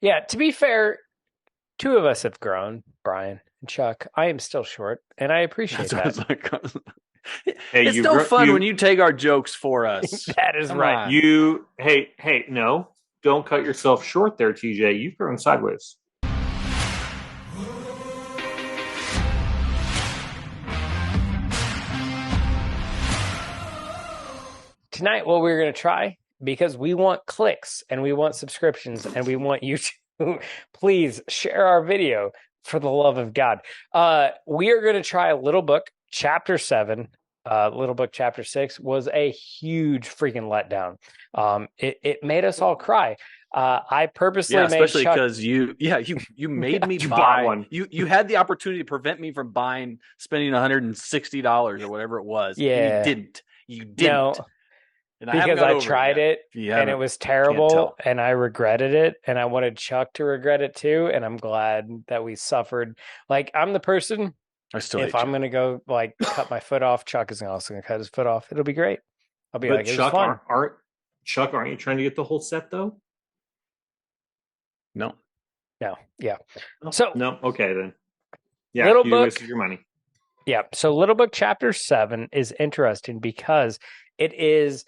Yeah, to be fair, two of us have grown, Brian and Chuck. I am still short, and I appreciate That's what that. it's like. Hey, It's you no grow fun when you you take our jokes for us. That is Come right. on. you hey no, don't cut yourself short there, TJ. You've grown sideways. Tonight, what we're going to try, because we want clicks and we want subscriptions and we want you to please share our video for the love of God. We are going to try Little Book Chapter 7. Little Book Chapter 6 was a huge freaking letdown. It made us all cry. I purposely Yeah, made especially Chuck. because you made me You bought buy. one. You had the opportunity to prevent me from spending $160 or whatever it was, and you Yeah, didn't. You no, didn't, and I haven't because got I over it tried yet. it If you and it haven't, was can't terrible tell. and I regretted it and I wanted Chuck to regret it too. And I'm glad that we suffered. Like, I'm the person, I still if hate I'm you. going to go like cut my foot off, Chuck is also going to cut his foot off. It'll be great. I'll be But like, it was Chuck, fun. aren't you trying to get the whole set though? No, No, yeah. No, So, no. Okay then. Yeah, Little you Book, wasted your money. yeah. So, Little Book Chapter 7 is interesting because it is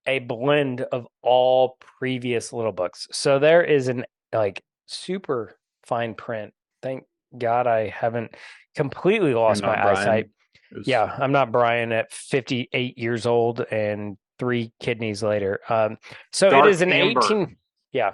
a blend of all previous Little Books. So, there is an like super fine print. Thank God I haven't completely you're lost my not eyesight. Brian. It was Yeah, I'm not Brian at 58 years old and 3 kidneys later. So it is Dark an amber. 18, yeah,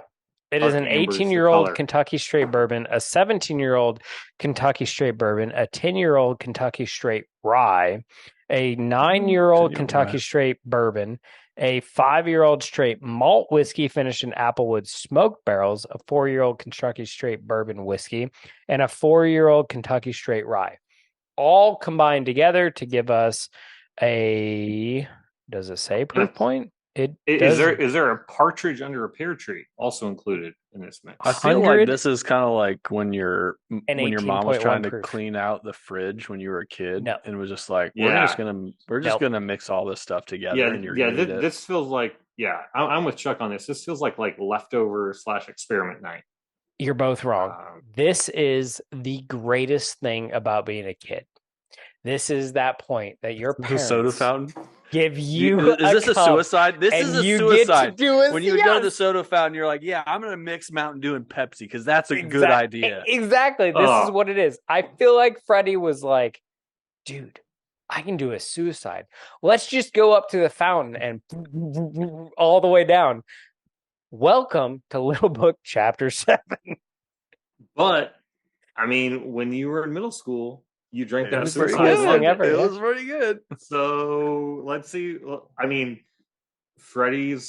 it is Dark an amber is the 18-year-old color. Kentucky straight bourbon, a 17-year-old Kentucky straight bourbon, a 10-year-old Kentucky straight rye, a 9-year-old 10-year-old Kentucky rye. straight bourbon, a 5-year-old straight malt whiskey finished in Applewood smoked barrels, a 4-year-old Kentucky straight bourbon whiskey, and a 4-year-old Kentucky straight rye, all combined together to give us a, does it say And proof point? It is does there a partridge under a pear tree also included in this I mix? feel like 118.1 this is kind of like when your mom was trying to proof. clean out the fridge when you were a kid No, and was just like, Yeah, we're just nope. gonna mix all this stuff together yeah, and you're yeah. gonna eat it. This feels like I'm with Chuck on this. This feels like leftover slash experiment night. You're both wrong. Um, This is the greatest thing about being a kid. This is that point that your The soda parents fountain. give you Is a this a cup suicide? This is and a you get to suicide. do it. When you would go to the soda fountain, you're like, yeah, I'm gonna mix Mountain Dew and Pepsi because that's a good idea. Exactly. This is oh, what it is. I feel like Freddie was like, dude, I can do a suicide. Let's just go up to the fountain and all the way down. Welcome to Little Book Chapter 7. but I mean, when you were in middle school, you drank It that was the pretty suicide coolest thing good. slug. ever. It Yeah. was pretty good. So let's see. I mean, Freddie. I'm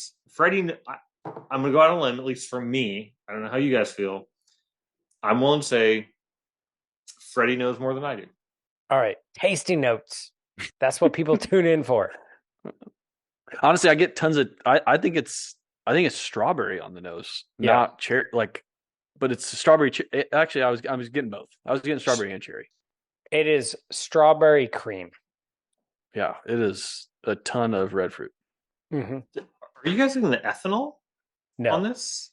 gonna go out on a limb, at least for me. I don't know how you guys feel. I'm willing to say Freddie knows more than I do. All right. Tasting notes. That's what people tune in for. Honestly, I get tons of. I think it's strawberry on the nose, Yeah. not cherry. But it's strawberry. Actually, I was getting both. I was getting strawberry and cherry. It is strawberry cream. Yeah, it is a ton of red fruit. Mm-hmm. Are you guys getting the ethanol on No. this?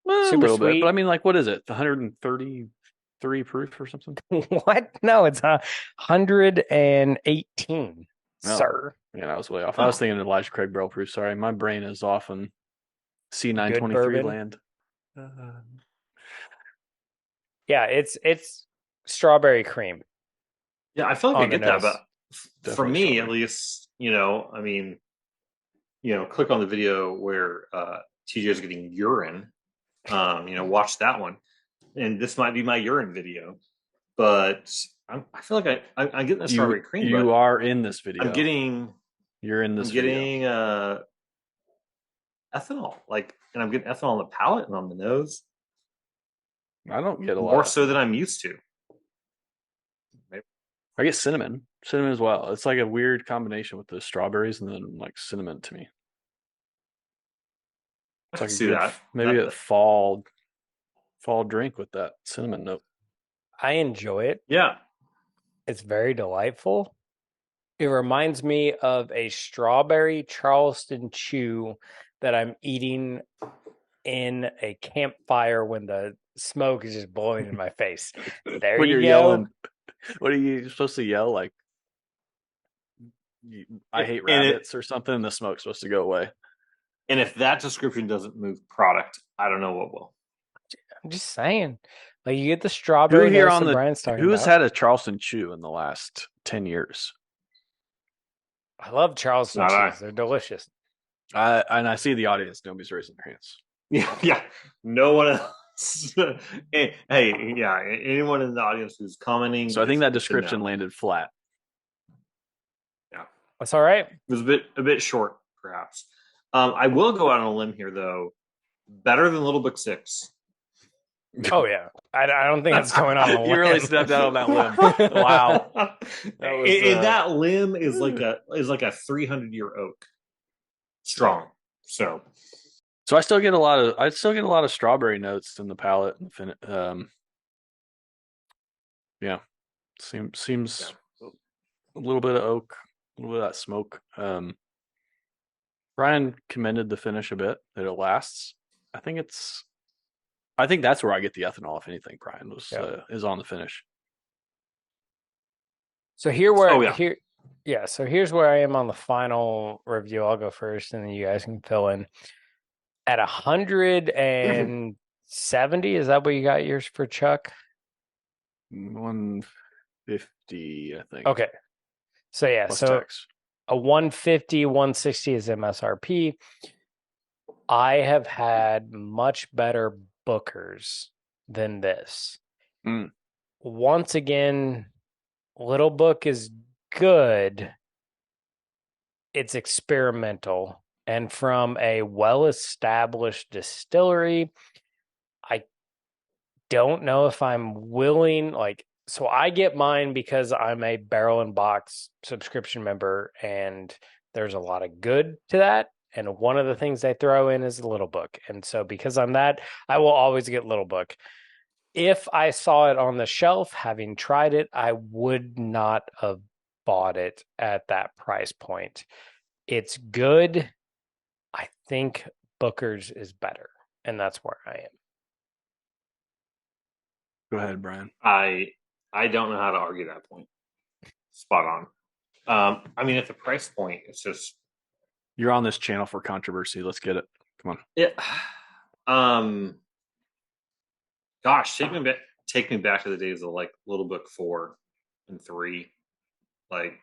Well, a Super little bit, sweet. but I mean, like, what is it? 133 proof or something? What? No, it's 118, No. sir. Yeah, I was way off. I was thinking Elijah Craig barrel proof. Sorry, my brain is off in C923 bourbon. land. Yeah, it's strawberry cream. Yeah, I feel like I On the get that, nose. but for Definitely me, at strawberry. least, I mean, click on the video where TJ is getting urine. Watch that one, and this might be my urine video, but I feel like I'm getting the strawberry cream, You but are in this video. You're in this I'm video. getting ethanol, and I'm getting ethanol on the palate and on the nose, I don't get a lot. more so than I'm used to. I get cinnamon as well. It's like a weird combination with the strawberries and then like cinnamon to me. I It's can like see that. maybe a fall drink with that cinnamon note. I enjoy it. Yeah. It's very delightful. It reminds me of a strawberry Charleston chew that I'm eating in a campfire when the smoke is just blowing in my face. There When you you're go. yelling, what are you supposed to yell? Like, I hate rabbits or something, and the smoke's supposed to go away. And if that description doesn't move product, I don't know what will. I'm just saying. Like, you get the strawberry notes that Brian's talking Who's about. had a Charleston Chew in the last 10 years? I love Charleston Not I. chews. They're delicious. And I see the audience. Nobody's raising their hands. Yeah. No one else. Hey, yeah. Anyone in the audience who's commenting. So I think that it's a no. description landed flat. That's all right. It was a bit short, perhaps. I will go out on a limb here, though. Better than Little Book 6. Oh yeah, I don't think it's going on. You really stepped out on that limb. Wow, that limb is like a 300-year oak, strong. So I still get a lot of strawberry notes in the palate. Yeah, seems a little bit of oak, a little bit of that smoke. Brian commended the finish a bit, that it lasts. I think that's where I get the ethanol, if anything. Brian is on the finish. So so here's where I am on the final review. I'll go first, and then you guys can fill in. At 170, is that what you got yours for, Chuck? 150, I think. Okay. So yeah, Plus so tax. a 150, 160 is MSRP. I have had much better Bookers than this. Once again, Little Book is good. It's experimental. And from a well-established distillery, I don't know if I'm willing, so I get mine because I'm a Barrel and Box subscription member, and there's a lot of good to that. And one of the things they throw in is Little Book. And so because I'm that, I will always get Little Book. If I saw it on the shelf, having tried it, I would not have bought it at that price point. It's good. I think Booker's is better. And that's where I am. Go ahead, Brian. I don't know how to argue that point. Spot on. I mean, at the price point, it's just. You're on this channel for controversy. Let's get it. Come on. Yeah. Gosh, take me back to the days of like Little Book 4 and 3. Like,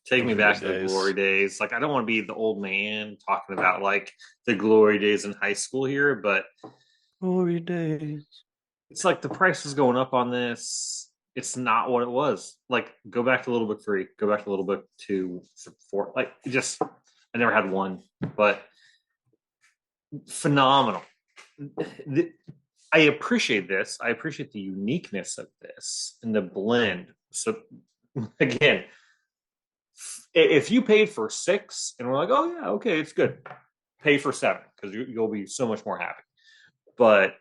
take me back to the glory days. Like, I don't want to be the old man talking about like the glory days in high school here, but glory days. It's like the price is going up on this. It's not what it was. Like, go back to Little Book 3. Go back to Little Book 2, 4. Like, just. I never had one, but phenomenal. I appreciate this. I appreciate the uniqueness of this and the blend. So again, if you paid for 6 and we're like, oh yeah, okay, it's good. Pay for 7 because you'll be so much more happy. But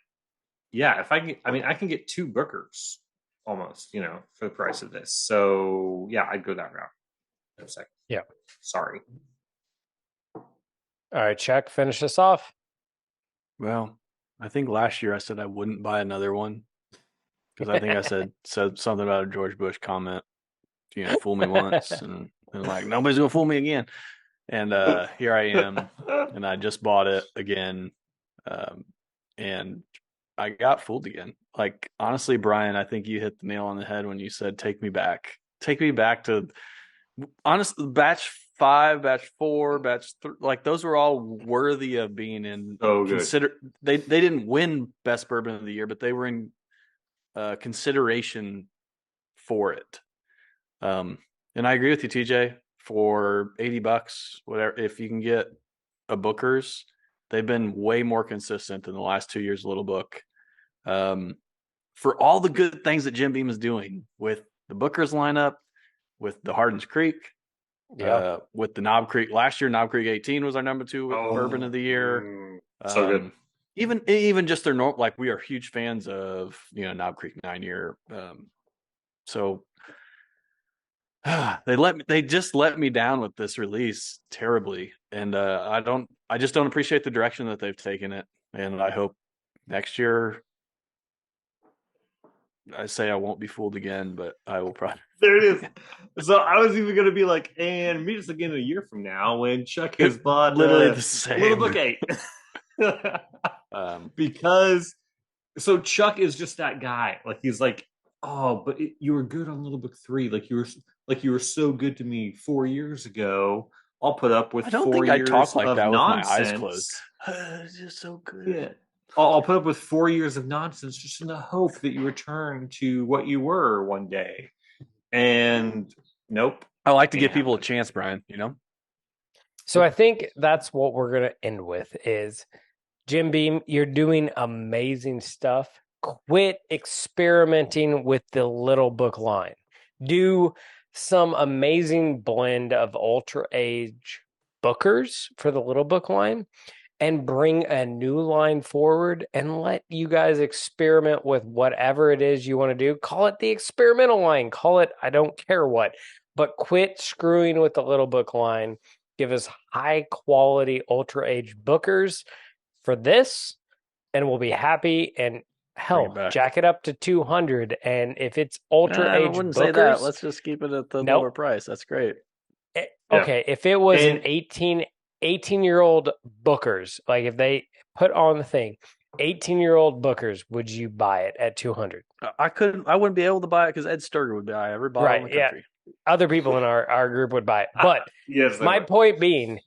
yeah, I can get 2 Bookers almost, for the price of this. So yeah, I'd go that route in a second. Yeah. Sorry. All right, Chuck, finish this off. Well, I think last year I said I wouldn't buy another one because I think I said something about a George Bush comment. Fool me once, and like nobody's gonna fool me again. And here I am, and I just bought it again, and I got fooled again. Like honestly, Brian, I think you hit the nail on the head when you said, "Take me back to." Honestly, batch 5, batch 4, batch 3, like those were all worthy of being in. Oh, good. They didn't win best bourbon of the year, but they were in consideration for it. And I agree with you, TJ. For $80, whatever, if you can get a Booker's, they've been way more consistent than the last 2 years. Little Book, for all the good things that Jim Beam is doing with the Booker's lineup. With the Hardin's Creek, with the Knob Creek. Last year, Knob Creek 18 was our number 2 bourbon of the year. So good. Even just their normal, like we are huge fans of Knob Creek 9-year. So they just let me down with this release terribly, and I just don't appreciate the direction that they've taken it. And I hope next year, I say I won't be fooled again, but I will probably. There it is. So I was even going to be like, and meet us again a year from now when Chuck has bought Literally the Little same. Book 8. Um, Because so Chuck is just that guy. Like he's like, oh, but you were good on Little Book 3. Like you were so good to me 4 years ago. I'll put up with I don't 4 think I talk years like of that with my eyes nonsense. closed. It's just so good. Yeah. I'll put up with 4 years of nonsense just in the hope that you return to what you were one day. And nope. I like to give Ain't people a happening. chance, Brian. You know, So I think that's what we're going to end with is Jim Beam, you're doing amazing stuff. Quit experimenting with the Little Book line. Do some amazing blend of ultra age bookers for the Little Book line and bring a new line forward and let you guys experiment with whatever it is you want to do. Call it the experimental line. Call it I don't care what. But quit screwing with the Little Book line. Give us high quality ultra age bookers for this, and we'll be happy. And bring it hell, back. jack it up to 200. And if it's ultra I age wouldn't bookers, say that. Let's just keep it at the Nope. lower price. That's great. Yeah. Okay, if it was an And 18-year-old bookers, like if they put on the thing, 18-year-old bookers, would you buy it at 200? I wouldn't be able to buy it because Ed Sturger would buy every bottle in Right, the yeah. country. Other people in our group would buy it. But yes, they my would. point being,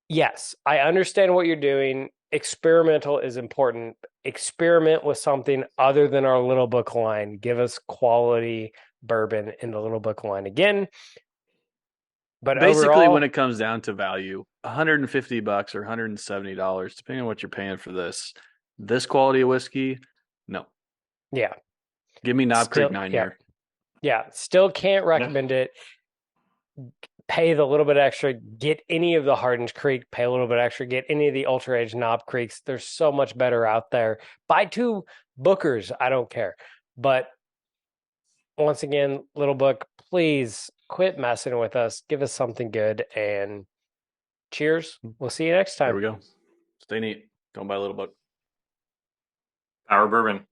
yes, I understand what you're doing. Experimental is important. Experiment with something other than our Little Book line. Give us quality bourbon in the Little Book line again. But Basically, overall, when it comes down to value, $150 or $170, depending on what you're paying for this quality of whiskey, no. yeah. Give me Knob Still- Creek 9 yeah. year. Yeah, still can't recommend it. Pay the little bit extra, get any of the Hardin's Creek, pay a little bit extra, get any of the Ultra Age Knob Creeks. There's so much better out there. Buy 2 Bookers, I don't care. But once again, Little Book, please quit messing with us. Give us something good, and cheers. We'll see you next There time. we go. Stay neat. Don't buy a little book. Power bourbon.